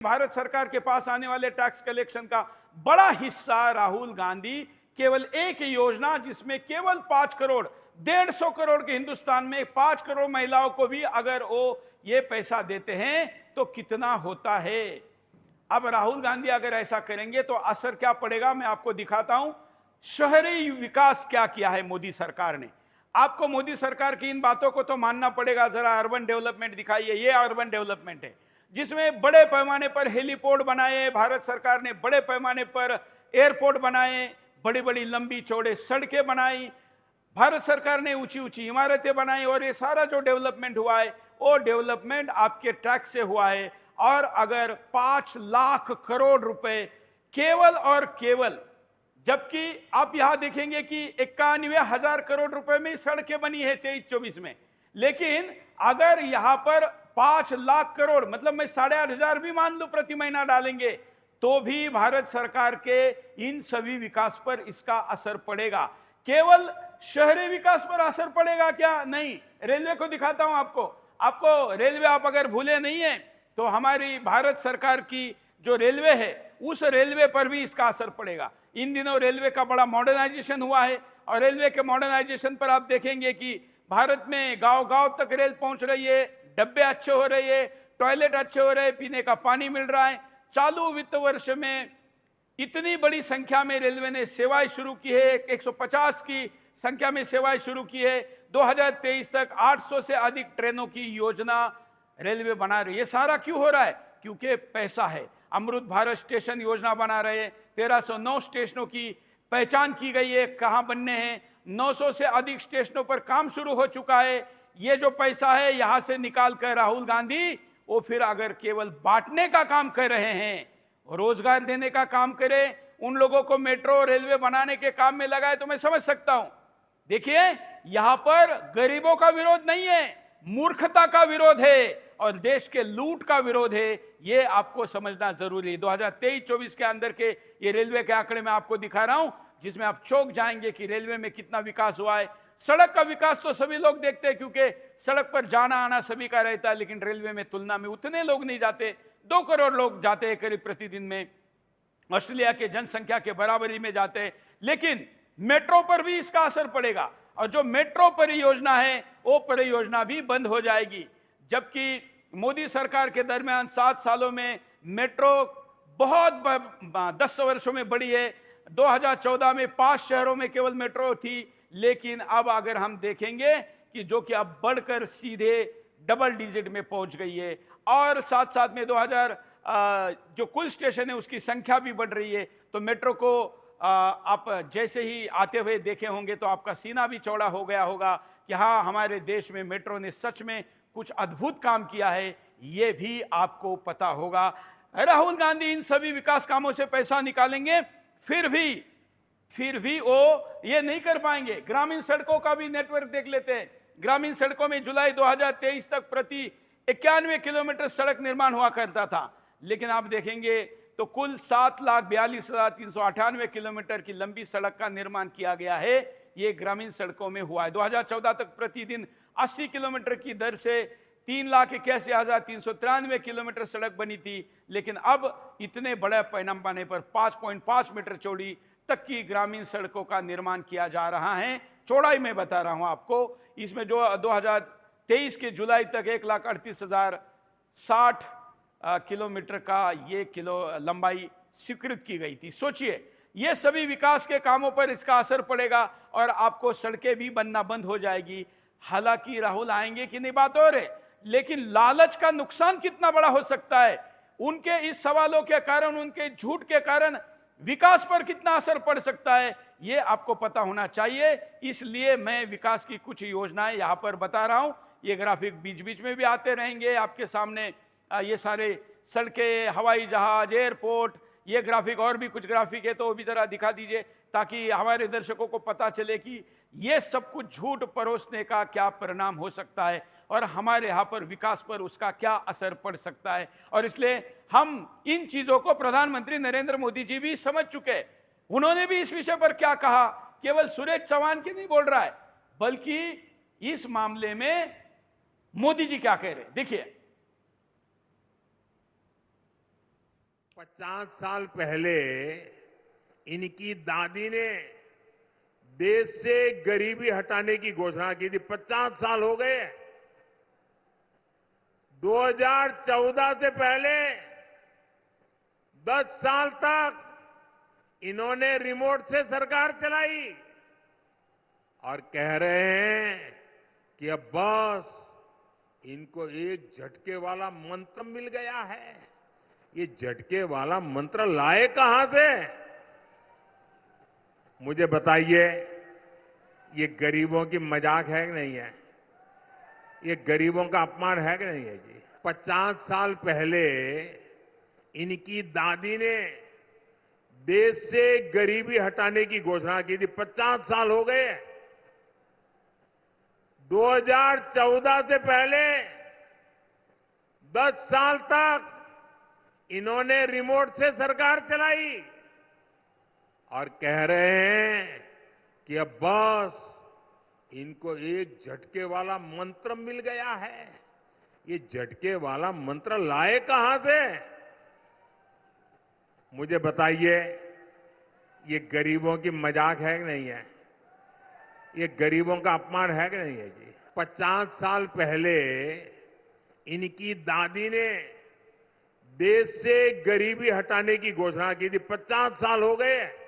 भारत सरकार के पास आने वाले टैक्स कलेक्शन का बड़ा हिस्सा राहुल गांधी केवल एक योजना, जिसमें केवल 5 करोड़ 150 करोड़ के हिंदुस्तान में 5 करोड़ महिलाओं को भी अगर वो ये पैसा देते हैं तो कितना होता है। अब राहुल गांधी अगर ऐसा करेंगे तो असर क्या पड़ेगा, मैं आपको दिखाता हूं। शहरी विकास क्या किया है मोदी सरकार ने। आपको मोदी सरकार की इन बातों को तो मानना पड़ेगा। जरा अर्बन डेवलपमेंट दिखाइए। ये अर्बन डेवलपमेंट है जिसमें बड़े पैमाने पर हेलीपोर्ट बनाए भारत सरकार ने, बड़े पैमाने पर एयरपोर्ट बनाए, बड़ी बड़ी लंबी चौड़े सड़कें बनाई भारत सरकार ने, ऊंची ऊंची इमारतें बनाई। और ये सारा जो डेवलपमेंट हुआ है वो डेवलपमेंट आपके टैक्स से हुआ है। और अगर 5 लाख करोड़ रुपए केवल और केवल, जबकि आप यहां देखेंगे कि 91,000 करोड़ रुपए में सड़कें बनी है 23-24 में, लेकिन अगर यहां पर 5 लाख करोड़, मतलब मैं 8,500 भी मान लूं प्रति महीना डालेंगे, तो भी भारत सरकार के इन सभी विकास पर इसका असर पड़ेगा। केवल शहरी विकास पर असर पड़ेगा क्या? नहीं। रेलवे को दिखाता हूं आपको रेलवे, आप अगर भूले नहीं है तो हमारी भारत सरकार की जो रेलवे है उस रेलवे पर भी इसका असर पड़ेगा। इन दिनों रेलवे का बड़ा मॉडर्नाइजेशन हुआ है और रेलवे के मॉडर्नाइजेशन पर आप देखेंगे कि भारत में गांव गांव तक रेल पहुंच रही है, डब्बे अच्छे हो रहे हैं, टॉयलेट अच्छे हो रहे हैं, पीने का पानी मिल रहा है। चालू वित्त वर्ष में इतनी बड़ी संख्या में रेलवे ने सेवाएं शुरू की है, 150 की संख्या में सेवाएं शुरू की है। 2023 तक 800 से अधिक ट्रेनों की योजना रेलवे बना रही है। ये सारा क्यों हो रहा है? क्योंकि पैसा है। अमृत भारत स्टेशन योजना बना रहे हैं, 1309 स्टेशनों की पहचान की गई है, कहां बनने हैं। 900 से अधिक स्टेशनों पर काम शुरू हो चुका है। ये जो पैसा है यहां से निकाल कर राहुल गांधी वो फिर अगर केवल बांटने का काम कर रहे हैं, रोजगार देने का काम करें, उन लोगों को मेट्रो रेलवे बनाने के काम में लगाए तो मैं समझ सकता हूं। देखिए, यहां पर गरीबों का विरोध नहीं है, मूर्खता का विरोध है और देश के लूट का विरोध है। ये आपको समझना जरूरी है। 2023-24 के अंदर के ये रेलवे के आंकड़े मैं आपको दिखा रहा हूं, जिसमें आप चौंक जाएंगे कि रेलवे में कितना विकास हुआ है। सड़क का विकास तो सभी लोग देखते हैं क्योंकि सड़क पर जाना आना सभी का रहता है, लेकिन रेलवे में तुलना में उतने लोग नहीं जाते। 2 करोड़ लोग जाते हैं करीब प्रतिदिन में, ऑस्ट्रेलिया के जनसंख्या के बराबरी में जाते हैं। लेकिन मेट्रो पर भी इसका असर पड़ेगा और जो मेट्रो परियोजना है वो परियोजना भी बंद हो जाएगी। जबकि मोदी सरकार के दरमियान 7 सालों में मेट्रो बहुत 10 वर्षों में बढ़ी है। 2014 में 5 शहरों में केवल मेट्रो थी, लेकिन अब अगर हम देखेंगे कि जो कि अब बढ़कर सीधे डबल डिजिट में पहुंच गई है। और साथ साथ में 2000 जो कुल स्टेशन है उसकी संख्या भी बढ़ रही है। तो मेट्रो को आप जैसे ही आते हुए देखे होंगे तो आपका सीना भी चौड़ा हो गया होगा कि हाँ, हमारे देश में मेट्रो ने सच में कुछ अद्भुत काम किया है, ये भी आपको पता होगा। राहुल गांधी इन सभी विकास कामों से पैसा निकालेंगे, फिर भी वो ये नहीं कर पाएंगे। ग्रामीण सड़कों का भी नेटवर्क देख लेते हैं। ग्रामीण सड़कों में जुलाई 2023 तक प्रति 91 किलोमीटर सड़क निर्माण हुआ करता था, लेकिन आप देखेंगे तो कुल 7,42,398 किलोमीटर की लंबी सड़क का निर्माण किया गया है। ये ग्रामीण सड़कों में हुआ है। 2014 तक प्रतिदिन 80 किलोमीटर की दर से 3,81,393 किलोमीटर सड़क बनी थी, लेकिन अब इतने बड़े पैमाने पर 5.5 मीटर चौड़ी तक की ग्रामीण सड़कों का निर्माण किया जा रहा है। चौड़ाई में बता रहा हूं आपको, इसमें जो 2023 के जुलाई तक 1,38,060 किलोमीटर का ये लंबाई स्वीकृत की गई थी। सोचिए, ये सभी विकास के कामों पर इसका असर पड़ेगा और आपको सड़कें भी बनना बंद हो जाएगी। हालांकि राहुल आएंगे कि नहीं बात और है, लेकिन लालच का नुकसान कितना बड़ा हो सकता है, उनके इस सवालों के कारण, उनके झूठ के कारण विकास पर कितना असर पड़ सकता है, ये आपको पता होना चाहिए। इसलिए मैं विकास की कुछ योजनाएं यहां पर बता रहा हूं। ये ग्राफिक बीच बीच में भी आते रहेंगे आपके सामने। ये सारे सड़कें, हवाई जहाज, एयरपोर्ट, ये ग्राफिक और भी कुछ ग्राफिक है तो वो भी जरा दिखा दीजिए, ताकि हमारे दर्शकों को पता चले कि ये सब कुछ झूठ परोसने का क्या परिणाम हो सकता है और हमारे यहाँ पर विकास पर उसका क्या असर पड़ सकता है। और इसलिए हम इन चीजों को प्रधानमंत्री नरेंद्र मोदी जी भी समझ चुके। उन्होंने भी इस विषय पर क्या कहा, केवल सुरेश चौहान की नहीं बोल रहा है, बल्कि इस मामले में मोदी जी क्या कह रहे हैं। देखिए, 50 साल पहले इनकी दादी ने देश से गरीबी हटाने की घोषणा की थी। 50 साल हो गए। 2014 से पहले 10 साल तक इन्होंने रिमोट से सरकार चलाई और कह रहे हैं कि अब बस इनको एक झटके वाला मंत्र मिल गया है। ये झटके वाला मंत्र लाए कहां से? मुझे बताइए, ये गरीबों की मजाक है कि नहीं है? ये गरीबों का अपमान है कि नहीं है जी? 50 साल पहले इनकी दादी ने देश से गरीबी हटाने की घोषणा की थी। 50 साल हो गए। 2014 से पहले 10 साल तक इन्होंने रिमोट से सरकार चलाई और कह रहे हैं कि अब बस इनको एक झटके वाला मंत्र मिल गया है। ये झटके वाला मंत्र लाए कहां से? मुझे बताइए, ये गरीबों की मजाक है कि नहीं है? ये गरीबों का अपमान है कि नहीं है जी? 50 साल पहले इनकी दादी ने देश से गरीबी हटाने की घोषणा की थी। 50 साल हो गए।